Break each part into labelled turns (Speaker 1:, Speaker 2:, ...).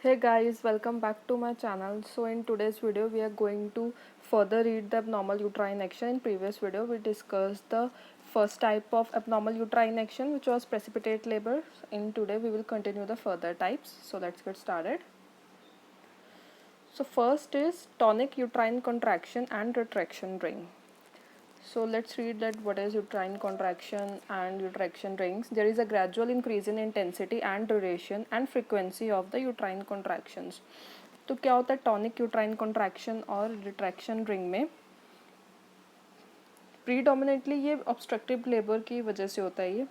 Speaker 1: Hey guys, welcome back to my channel. So in today's video we are going to further read the abnormal uterine action. In previous video we discussed the first type of abnormal uterine action, which was precipitate labor. In today we will continue the further types. So let's get started. So first is tonic uterine contraction and retraction ring. So let's read that what is uterine contraction and retraction rings. There is a gradual increase in intensity and duration and frequency of the uterine contractions. तो क्या होता है tonic uterine contraction और retraction ring में predominantly ये obstructive labour की वजह से होता है ये,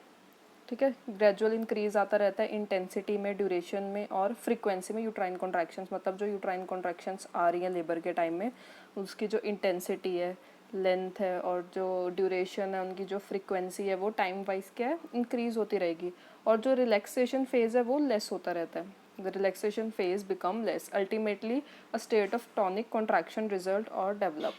Speaker 1: ठीक है। ग्रेजुअल इंक्रीज आता रहता है इंटेंसिटी में, ड्यूरेशन में और फ्रीक्वेंसी में यूट्राइन कॉन्ट्रैक्शंस, मतलब जो यूट्राइन कॉन्ट्रैक्शंस आ रही हैं लेबर के टाइम में उसकी जो इंटेंसिटी है, लेंथ है और जो ड्यूरेशन है, उनकी जो फ्रीक्वेंसी है वो टाइम वाइज क्या है इंक्रीज होती रहेगी। और जो रिलैक्सेशन फेज है वो लेस होता रहता है। The relaxation phase become less, ultimately a state of tonic contraction result और डेवलप।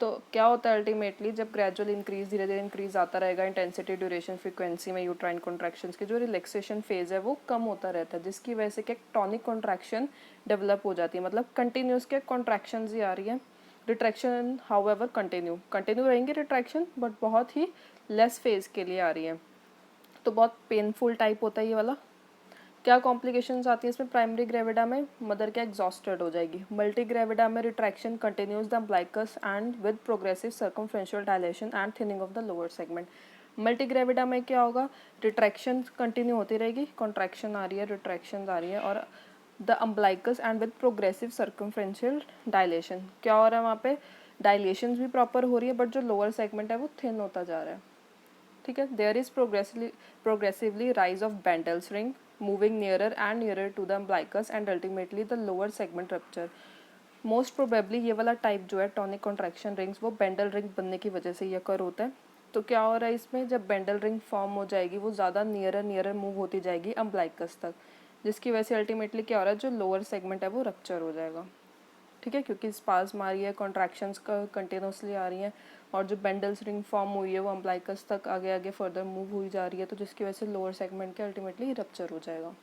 Speaker 1: तो क्या होता है अल्टीमेटली, जब ग्रेजुअल इंक्रीज धीरे धीरे इंक्रीज आता रहेगा इंटेंसिटी, ड्यूरेशन, फ्रीक्वेंसी में यूट्राइन कॉन्ट्रैक्शंस की जो रिलैक्सेशन फेज है वो कम होता रहता है, जिसकी वजह से क्या टॉनिक कॉन्ट्रैक्शन डेवलप हो जाती है, मतलब कंटिन्यूस के कॉन्ट्रैक्शंस ही आ रही है। रिट्रैक्शन हाउएवर कंटिन्यू रहेंगे रिट्रैक्शन, बट बहुत ही लेस फेज के लिए आ रही है। तो बहुत पेनफुल टाइप होता है ये वाला। क्या कॉम्प्लिकेशंस आती है इसमें? प्राइमरी ग्रेविडा में मदर क्या एग्जॉस्टेड हो जाएगी। मल्टी ग्रेविडा में retraction continues the umbilicus and with progressive circumferential dilation and thinning of the lower segment. Multi gravida में क्या होगा? रिट्रैक्शन कंटिन्यू होती रहेगी, कॉन्ट्रैक्शन आ रही है, रिट्रैक्शन आ रही है, और the umbilicus and with progressive circumferential dilation. क्या हो रहा है वहाँ पे? डायलेशन भी प्रॉपर हो रही है, बट जो लोअर सेगमेंट है वो थिन होता जा रहा है, ठीक है। There is progressively rise of Bandl's ring, moving nearer and nearer to the umbilicus and ultimately the lower segment rupture. Most probably ये वाला टाइप जो है टॉनिक कॉन्ट्रैक्शन रिंग्स वो बेंडल रिंग बनने की वजह से ये अकर होता है। तो क्या हो रहा है इसमें? जब बेंडल रिंग फॉर्म हो जाएगी वो ज़्यादा नियरर मूव होती जाएगी अम्बिलिकस तक, जिसकी वजह से अल्टीमेटली क्या हो रहा है, जो लोअर सेगमेंट है वो रप्चर हो जाएगा, ठीक है, क्योंकि स्पाज्म आ रही है, कॉन्ट्रैक्शंस का कंटिन्यूसली आ रही हैं, और जो बेंडल्स रिंग फॉर्म हुई है वो अम्बिलिकस तक आगे आगे फर्दर मूव हुई जा रही है, तो जिसकी वजह से लोअर सेगमेंट के अल्टीमेटली रप्चर हो जाएगा।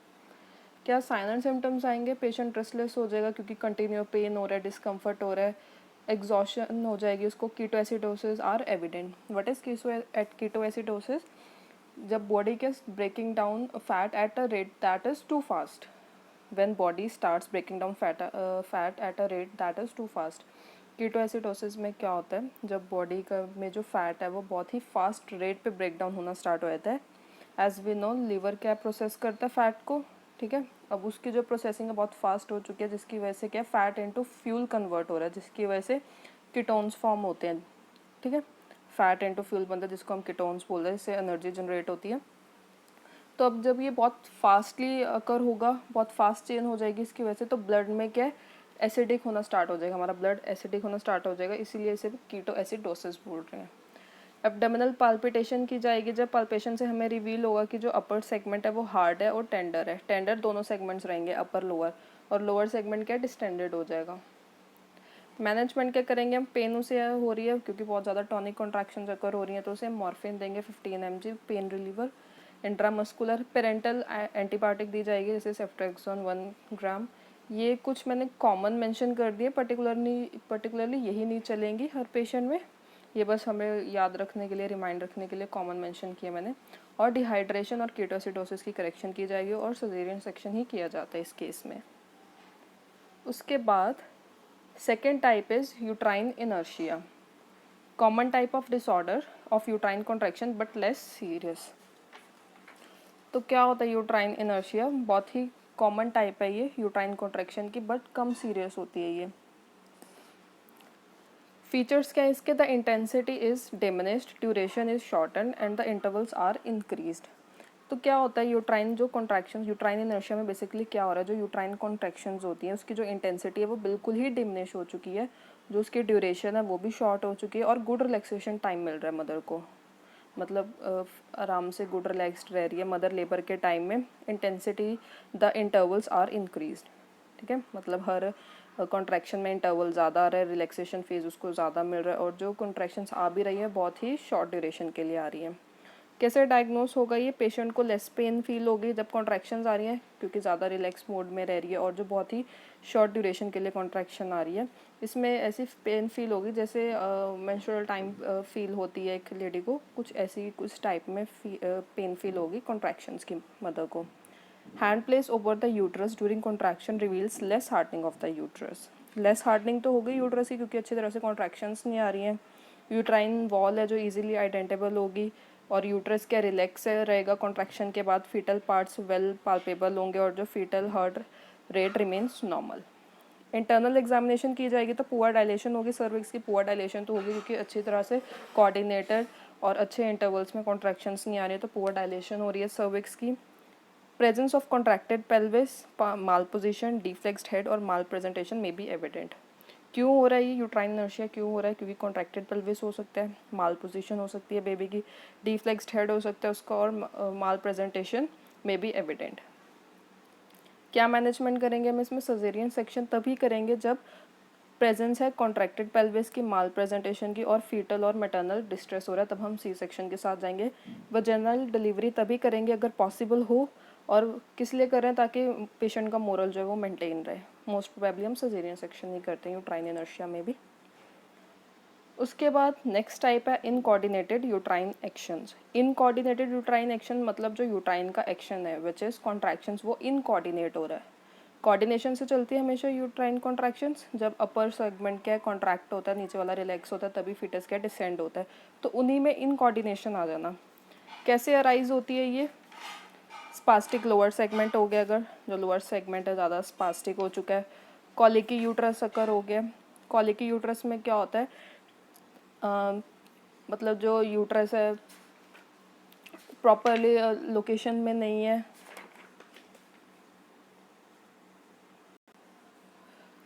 Speaker 1: क्या साइन एंड सिम्टम्स आएंगे? पेशेंट रेस्टलेस हो जाएगा क्योंकि कंटिन्यू पेन हो रहा है, डिस्कम्फर्ट हो रहा है, एग्जॉशन हो जाएगी उसको। Ketoacidosis are evident. What is ketoacidosis? जब बॉडी के breaking down fat at a rate that is too fast, when body starts breaking down fat at a rate that is too fast। Ketoacidosis में क्या होता है? जब body का में जो फैट है वो बहुत ही फास्ट रेट पे ब्रेक डाउन होना स्टार्ट हो जाता है। एज वी नो, लीवर क्या प्रोसेस करता है फैट को, ठीक है। अब उसकी जो प्रोसेसिंग है बहुत फास्ट हो चुकी है, जिसकी वजह से क्या फैट इनटू फ्यूल कन्वर्ट हो रहा है, जिसकी वजह से कीटोन्स फॉर्म होते हैं, ठीक है। फैट इनटू फ्यूल बनता है जिसको हम कीटोन्स बोल रहे हैं, इससे एनर्जी जनरेट होती है। तो अब जब ये बहुत फास्टली अकर होगा, बहुत फास्ट चेंज हो जाएगी इसकी वजह से, तो ब्लड में क्या है, एसिडिक होना स्टार्ट हो जाएगा, हमारा ब्लड एसिडिक होना स्टार्ट हो जाएगा, इसीलिए इसे कीटोएसिडोसिस बोल रहे हैं। एब्डोमिनल पाल्पिटेशन की जाएगी, जब पाल्पेशन से हमें रिवील होगा कि जो अपर सेगमेंट है वो हार्ड है और टेंडर है। टेंडर दोनों सेगमेंट्स रहेंगे, अपर लोअर, और लोअर सेगमेंट क्या डिस्टेंडेड हो जाएगा। मैनेजमेंट क्या करेंगे हम? पेन उसे हो रही है क्योंकि बहुत ज़्यादा टॉनिक कॉन्ट्रैक्शन अकर हो रही है, तो उसे मॉर्फिन देंगे 15 mg pain reliever. Intramuscular parenteral antibiotic दी जाएगी, जैसे सेफ्ट्रेक्सोन 1 ग्राम। ये कुछ मैंने कॉमन मेंशन कर दिए, पर्टिकुलरली यही नहीं चलेंगी हर पेशेंट में, ये बस हमें याद रखने के लिए, रिमाइंड रखने के लिए कॉमन मेंशन किया मैंने। और डिहाइड्रेशन और कीटोएसिडोसिस की करेक्शन की जाएगी, और सजेरियन सेक्शन ही किया जाता है इस केस में। उसके बाद second type is uterine inertia, common type of disorder of uterine contraction but less serious. तो क्या होता है यूट्राइन इनर्शिया? बहुत ही कॉमन टाइप है ये यूट्राइन कॉन्ट्रैक्शन की, बट कम सीरियस होती है ये। फीचर्स क्या है इसके? The intensity is diminished, duration is shorten and the intervals are increased. तो क्या होता है यूट्राइन जो कॉन्ट्रैक्शन, यूट्राइन इनर्शिया में बेसिकली क्या हो रहा है, जो यूट्राइन कॉन्ट्रैक्शंस होती हैं उसकी जो इंटेंसिटी है वो बिल्कुल ही डिमिनिश हो चुकी है, जो उसकी ड्यूरेशन है वो भी शॉर्ट हो चुकी है, और गुड रिलैक्सेशन टाइम मिल रहा है मदर को, मतलब आराम से गुड रिलैक्स्ड रह रही है मदर लेबर के टाइम में। Intensity, the intervals are increased, ठीक है, मतलब हर कॉन्ट्रैक्शन में इंटरवल ज़्यादा आ रहा है, रिलैक्सेशन फेज उसको ज़्यादा मिल रहा है, और जो कॉन्ट्रैक्शंस आ भी रही है बहुत ही शॉर्ट ड्यूरेशन के लिए आ रही है। कैसे डायग्नोस होगा ये? पेशेंट को लेस पेन फील होगी जब कॉन्ट्रैक्शंस आ रही हैं क्योंकि ज़्यादा रिलैक्स मोड में रह रही है और जो बहुत ही शॉर्ट ड्यूरेशन के लिए कॉन्ट्रैक्शन आ रही है, इसमें ऐसी पेन फील होगी जैसे मेंस्ट्रुअल टाइम फील होती है एक लेडी को, कुछ ऐसी कुछ टाइप में पेन फील होगी कॉन्ट्रैक्शंस की मदर को। Hand place over the uterus during contraction reveals less hardening of the uterus. Less hardening तो हो गई यूट्रस की क्योंकि अच्छी तरह से कॉन्ट्रैक्शंस नहीं आ रही हैं। यूट्राइन वॉल है जो इजीली आइडेंटिबल होगी और यूट्रस क्या रिलैक्स रहेगा कॉन्ट्रैक्शन के बाद। फीटल पार्ट्स वेल पाल्पेबल होंगे और जो foetal heart rate remains normal. Internal examination की जाएगी तो पुअर डायलेशन होगी सर्विक्स की। पुअर डायलेशन तो होगी क्योंकि अच्छी तरह से कोऑर्डिनेटेड और अच्छे इंटरवल्स में कॉन्ट्रैक्शंस नहीं आ रही है, तो पुअर डायलेशन हो रही है सर्विक्स की। Presence of contracted pelvis, malposition, deflexed head और माल प्रेजेंटेशन में बी एविडेंट। क्यों हो रहा है ये यूट्राइन इनर्शिया? क्यों हो रहा है? क्योंकि कॉन्ट्रैक्टेड पेल्विस हो सकता है, माल पोजीशन हो सकती है बेबी की, डिफ्लेक्स्ड हेड हो सकता है उसका, और माल प्रेजेंटेशन में बी एविडेंट। क्या मैनेजमेंट करेंगे हम इसमें? सर्जेरियन सेक्शन तभी करेंगे जब प्रेजेंस है कॉन्ट्रैक्टेड पेल्विस की, माल प्रेजेंटेशन की और फीटल और मैटरनल डिस्ट्रेस हो रहा है, तब हम सी सेक्शन के साथ जाएंगे। वजाइनल डिलीवरी तभी करेंगे अगर पॉसिबल हो, और किस लिए कर रहे हैं? ताकि पेशेंट का मोरल जो है वो मेंटेन रहे। मोस्ट प्रोबेबली हम सर्जेरियन सेक्शन ही करते हैं यूट्राइन इनर्शिया में भी। उसके बाद नेक्स्ट टाइप है इनकोऑर्डिनेटेड यूट्राइन एक्शंस। इनकोऑर्डिनेटेड यूट्राइन एक्शन मतलब जो यूट्राइन का एक्शन है विच इज़ कॉन्ट्रैक्शंस, वो इनकोऑर्डिनेट हो रहा है। कोऑर्डिनेशन से चलती है हमेशा यूट्राइन कॉन्ट्रैक्शंस। जब अपर सेगमेंट क्या है कॉन्ट्रैक्ट होता है, नीचे वाला रिलैक्स होता है, तभी फिटस क्या डिसेंड होता है, तो उन्हीं में इनकोऑर्डिनेशन आ जाना। कैसे अराइज होती है ये? स्पास्टिक लोअर सेगमेंट हो गया, अगर जो लोअर सेगमेंट है ज़्यादा स्पास्टिक हो चुका है। कॉलिकी यूट्रस अकर हो गया। कॉलिकी यूट्रस में क्या होता है, मतलब जो यूट्रस है प्रॉपरली लोकेशन में नहीं है,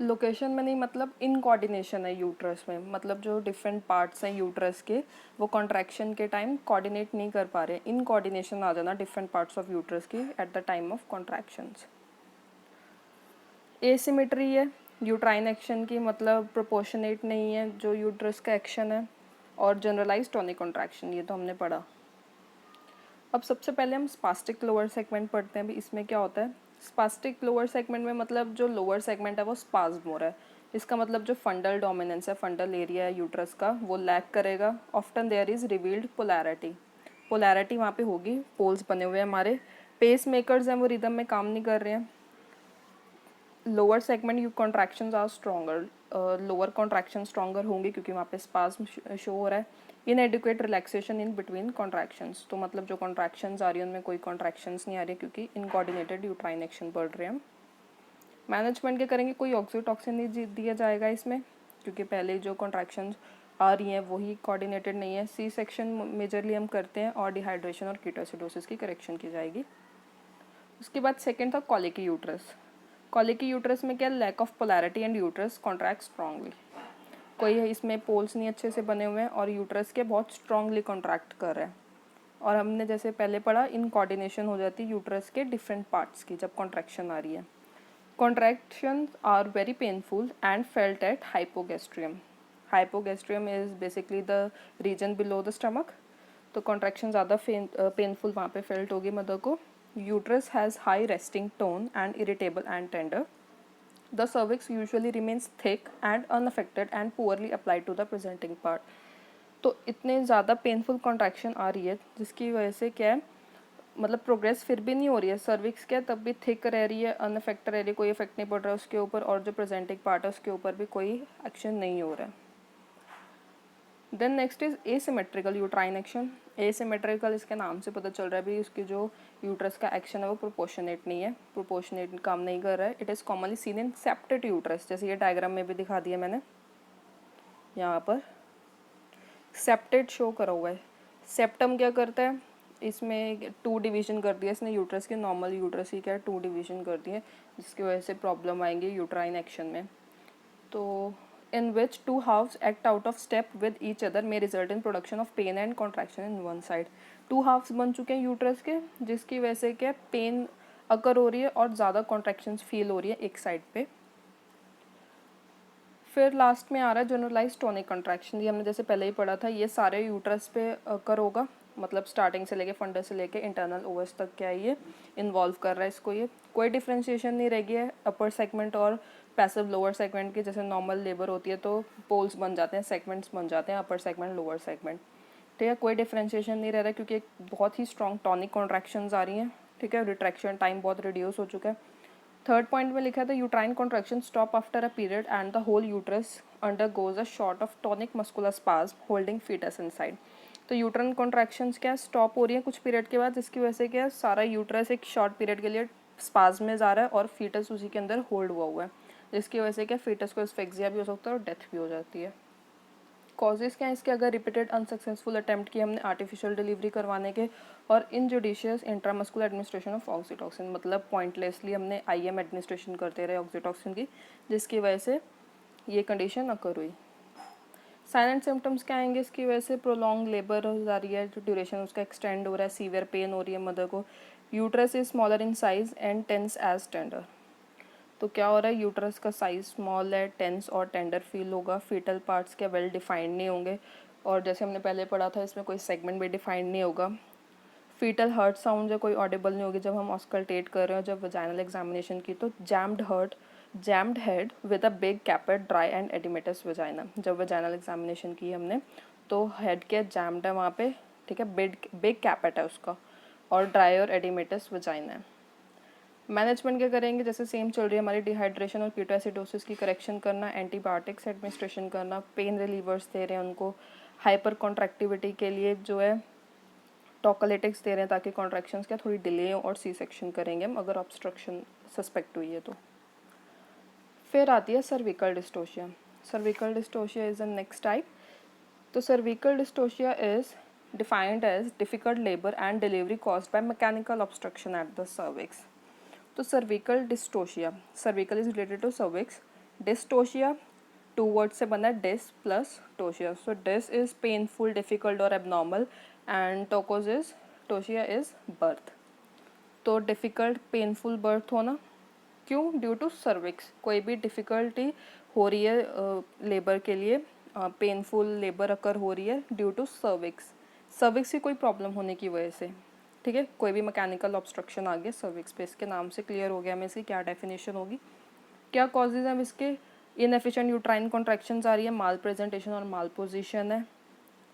Speaker 1: लोकेशन में नहीं मतलब इनकोऑर्डिनेशन है यूट्रस में, मतलब जो डिफरेंट पार्ट्स हैं यूट्रस के वो कॉन्ट्रैक्शन के टाइम कोऑर्डिनेट नहीं कर पा रहे। इनकोऑर्डिनेशन आ जाना डिफरेंट पार्ट्स ऑफ यूट्रस की at the time of contractions. Asymmetry है यूट्राइन एक्शन की, मतलब प्रोपोर्शनेट नहीं है जो यूट्रस का एक्शन है। और जनरलाइज्ड टॉनिक कॉन्ट्रैक्शन, ये तो हमने पढ़ा। अब सबसे पहले हम स्पास्टिक लोअर सेगमेंट पढ़ते हैं। अभी इसमें क्या होता है, स्पास्टिक लोअर सेगमेंट में मतलब जो लोअर सेगमेंट है वो स्पाज्म हो रहा है। इसका मतलब जो फंडल डोमिनेंस है, फंडल एरिया है यूट्रस का, वो लैक करेगा। Often there is revealed polarity, polarity वहाँ पे होगी, पोल्स बने हुए हैं हमारे। पेस मेकर्स हैं वो रिदम में काम नहीं कर रहे हैं। Lower segment you contractions are stronger, lower contraction stronger होंगे क्योंकि वहाँ पे स्पाज्म शो हो रहा है। Inadequate relaxation in between contractions, तो मतलब जो कॉन्ट्रैक्शंस आ रही है उनमें कोई कॉन्ट्रैक्शंस नहीं आ रही है क्योंकि इनकोऑर्डिनेटेड यूट्राइन एक्शन बढ़ रहे हैं। मैनेजमेंट के करेंगे, कोई ऑक्सीटॉक्सिन नहीं दिया जाएगा इसमें क्योंकि पहले जो कॉन्ट्रैक्शंस आ रही हैं वही कोऑर्डिनेटेड नहीं है। सी सेक्शन मेजरली हम करते हैं और डिहाइड्रेशन और कीटोसिडोसिस की करेक्शन की जाएगी। उसके बाद सेकेंड था कॉलिकी यूट्रस। कॉलिकी यूट्रस में क्या, lack of polarity and uterus contract strongly, कोई इसमें पोल्स नहीं अच्छे से बने हुए हैं और यूट्रस के बहुत स्ट्रांगली कॉन्ट्रैक्ट कर रहे हैं। और हमने जैसे पहले पढ़ा इन कोऑर्डिनेशन हो जाती है यूट्रस के डिफरेंट पार्ट्स की जब कॉन्ट्रैक्शन आ रही है। Contraction are very painful and felt at hypogastrium. Hypogastrium is basically the region below the stomach, तो कॉन्ट्रैक्शन ज़्यादा पेनफुल वहाँ पे फेल्ट होगी मदर को। Uterus has high resting tone and irritable and tender. The cervix usually remains thick and unaffected and poorly applied to the presenting part. तो इतने ज़्यादा painful contraction आ रही है जिसकी वजह से क्या है, मतलब प्रोग्रेस फिर भी नहीं हो रही है। सर्विक्स क्या तब भी थिक रह रही है, अनअफेक्ट रह रही है, कोई इफेक्ट नहीं पड़ रहा है उसके ऊपर, और जो प्रेजेंटिंग पार्ट है उसके ऊपर भी कोई एक्शन नहीं हो रहा है। Then next is asymmetrical uterine action. Asymmetrical इसके नाम से पता चल रहा है भी उसकी जो यूट्रस का एक्शन है वो प्रोपोर्शनेट नहीं है, प्रोपोर्शनेट काम नहीं कर रहा है। It is commonly seen in septate uterus, जैसे ये डायग्राम में भी दिखा दिया मैंने, यहाँ पर सेप्टेड शो करा हुआ है। सेप्टम क्या करता है, इसमें 2 डिवीजन कर दिया इसने यूट्रस के, नॉर्मल यूट्रस ही क्या 2 डिवीजन कर दिए जिसकी वजह से प्रॉब्लम आएंगी यूट्राइन एक्शन में। तो in which two halves act out of step with each other may result in production of pain and contraction in one side. 2 halves बन चुके हैं यूट्रस के जिसकी वजह से क्या पेन अकर हो रही है और ज़्यादा कॉन्ट्रैक्शंस फील हो रही है एक साइड पे। फिर लास्ट में आ रहा है जनरलाइज टोनिक कॉन्ट्रैक्शन, ये हमने जैसे पहले ही पढ़ा था, ये सारे यूट्रस पे अकर होगा मतलब स्टार्टिंग से लेके फंडस से लेके इंटरनल ओएस तक क्या है ये इन्वॉल्व कर रहा है इसको। ये कोई डिफ्रेंशिएशन नहीं रह गया है अपर सेगमेंट और पैसिव लोअर सेगमेंट की। जैसे नॉर्मल लेबर होती है तो पोल्स बन जाते हैं, सेगमेंट्स बन जाते हैं, अपर सेगमेंट लोअर सेगमेंट। ठीक है, कोई डिफ्रेंशिएशन नहीं रह रहा है क्योंकि एक बहुत ही स्ट्रॉन्ग टॉनिक कॉन्ट्रैक्शंस आ रही हैं। ठीक है, रिट्रैक्शन टाइम बहुत रिड्यूस हो चुका है। थर्ड पॉइंट में लिखा था uterine contraction stop after a period and the whole uterus undergoes a short of tonic muscular spasm holding foetus inside. तो यूट्राइन कॉन्ट्रैक्शंस क्या स्टॉप हो रही है कुछ पीरियड के बाद, जिसकी वजह से क्या सारा यूट्रस एक शॉर्ट पीरियड के लिए स्पाज्म में जा रहा है और फीटस उसी के अंदर होल्ड हुआ है, जिसकी वजह से क्या फीटस को एस्फिक्सिया भी हो सकता है और डेथ भी हो जाती है। कॉजेज़ क्या है इसके, अगर रिपीटेड अनसक्सेसफुल अटेम्प्ट किए हमने आर्टिफिशियल डिलीवरी करवाने के, और इनजुडिशियस इंट्रामस्कुलर एडमिनिस्ट्रेशन ऑफ ऑक्सीटॉक्सिन, मतलब पॉइंटलेसली हमने आईएम एडमिनिस्ट्रेशन करते रहे ऑक्सीटॉक्सिन की, जिसकी वजह से ये कंडीशन अकर हुई। साइलेंट सिम्टम्स क्या आएंगे इसकी वजह से, प्रोलॉन्ग लेबर हो जा रही है, जो ड्यूरेशन उसका एक्सटेंड हो रहा है, सीवियर पेन हो रही है मदर को, uterus is smaller in size and tense as tender. तो क्या हो रहा है, यूट्रस का साइज स्मॉल है, टेंस और टेंडर फील होगा, फीटल पार्ट्स क्या वेल डिफाइंड नहीं होंगे, और जैसे हमने पहले पढ़ा था इसमें कोई सेगमेंट भी डिफाइंड नहीं होगा। फीटल हर्ट साउंड जो कोई ऑडिबल नहीं होगी जब हम ऑस्कल्टेट कर रहे हो, जब वजाइनल एग्जामिनेशन की, तो jammed head with a big caput dry and oedematous vagina, जब वजाइनल एग्जामिनेशन की हमने तो हेड के जैम्ड है वहाँ पे। ठीक है, बिग कैपेट है उसका, और ड्राई और एडिमेटस वजाइना है। मैनेजमेंट क्या करेंगे, जैसे सेम चल रही है हमारी, डिहाइड्रेशन और कीटोएसिडोसिस की करेक्शन करना, एंटीबायोटिक्स एडमिनिस्ट्रेशन करना, पेन रिलीवर्स दे रहे हैं उनको, हाइपर कॉन्ट्रैक्टिविटी के लिए जो है टोकोलिटिक्स दे रहे हैं ताकि कॉन्ट्रैक्शंस क्या थोड़ी डिले हो, और सी सेक्शन करेंगे हम अगर ऑब्स्ट्रक्शन सस्पेक्ट हुई है तो। फिर आती है cervical dystocia. Cervical dystocia is the next type. तो cervical dystocia is defined as difficult labour and delivery caused by mechanical obstruction at the cervix. तो cervical dystocia, cervical is related to cervix, dystocia two word से बना है dys plus tocia. So dys is painful, difficult और abnormal, and tocia is birth. तो difficult painful birth होना, क्यों, due to cervix, कोई भी डिफ़िकल्टी हो रही है लेबर के लिए, पेनफुल लेबर अकर हो रही है ड्यू टू सर्विक्स, सर्विक्स की कोई प्रॉब्लम होने की वजह से। ठीक है, कोई भी मैकेनिकल ऑब्स्ट्रक्शन आ गया सर्विक्स पे, इसके नाम से क्लियर हो गया हमें इसकी क्या डेफिनेशन होगी। क्या कॉजेज हैं इसके, इनएफिशिएंट यूट्राइन कॉन्ट्रैक्शंस आ रही है, माल प्रेजेंटेशन और माल पोजिशन है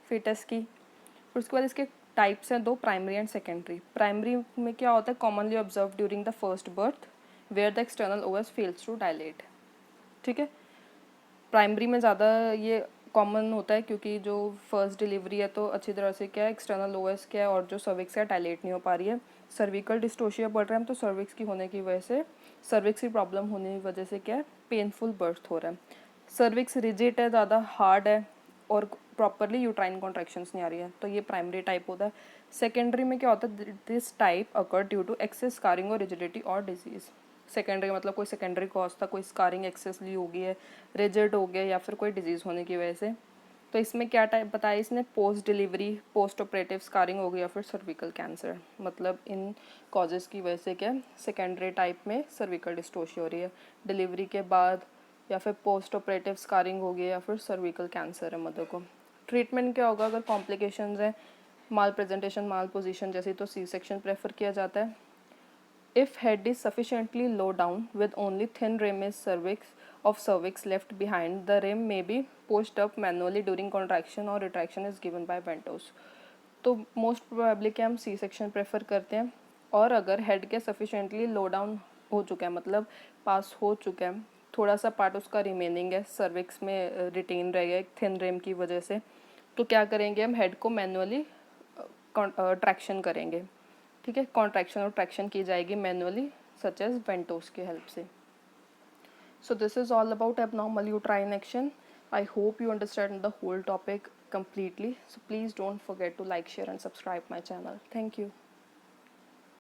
Speaker 1: फिटस की। फिर उसके बाद इसके टाइप्स हैं दो, प्राइमरी एंड सेकेंडरी। प्राइमरी में क्या होता है, commonly observe during the first birth where the external os fails to dilate. ठीक है, प्राइमरी में ज़्यादा ये कॉमन होता है क्योंकि जो फर्स्ट डिलीवरी है तो अच्छी तरह से क्या है एक्सटर्नल ओएस क्या है और जो सर्विक्स है डायलेट नहीं हो पा रही है। सर्विकल डिस्टोशिया बढ़ रहा है तो सर्विक्स की होने की वजह से, सर्विक्स की प्रॉब्लम होने की वजह से क्या है पेनफुल बर्थ हो रहा है। सर्विक्स रिजिड है, ज़्यादा हार्ड है और प्रॉपरली यूट्राइन कॉन्ट्रैक्शंस नहीं आ रही है, तो ये प्राइमरी टाइप होता है। सेकेंडरी में क्या होता है, this type occur due to excess scarring और रिजिडिटी और डिजीज़। सेकेंडरी मतलब कोई सेकेंडरी कॉज था, कोई स्कारिंग एक्सेसली हो गई है, रिजिड हो गया या फिर कोई डिजीज़ होने की वजह से। तो इसमें क्या टाइप बताया इसने, post delivery, post operative scarring हो गई या फिर सर्विकल कैंसर, मतलब इन कॉजेज़ की वजह से क्या सेकेंडरी टाइप में सर्विकल डिस्टोशिया हो रही है, डिलीवरी के बाद या फिर पोस्ट ऑपरेटिव स्कारिंग हो गई या फिर सर्विकल कैंसर है मदर को। ट्रीटमेंट क्या होगा अगर कॉम्प्लिकेशंस हैं, माल प्रेजेंटेशन, माल पोजीशन जैसी, तो सी सेक्शन प्रेफर किया जाता है। If head is sufficiently low down with only thin rim is cervix left behind, the rim may be pushed up manually during contraction or retraction is given by Ventos. तो most probably क्या हम C section prefer करते हैं, और अगर head के sufficiently लो down हो चुका है मतलब पास हो चुका है, थोड़ा सा पार्ट उसका रिमेनिंग है, सर्विक्स में रिटेन रह गया एक थिन रिम की वजह से, तो क्या करेंगे हम हेड को मैनुअली ट्रैक्शन करेंगे। ठीक है, कॉन्ट्रैक्शन और ट्रैक्शन की जाएगी मैनुअली सच एज वेंटोस की हेल्प से। So this is all about abnormal uterine action. I hope you understand the whole topic completely. So please don't forget to like, share and subscribe my channel. Thank you.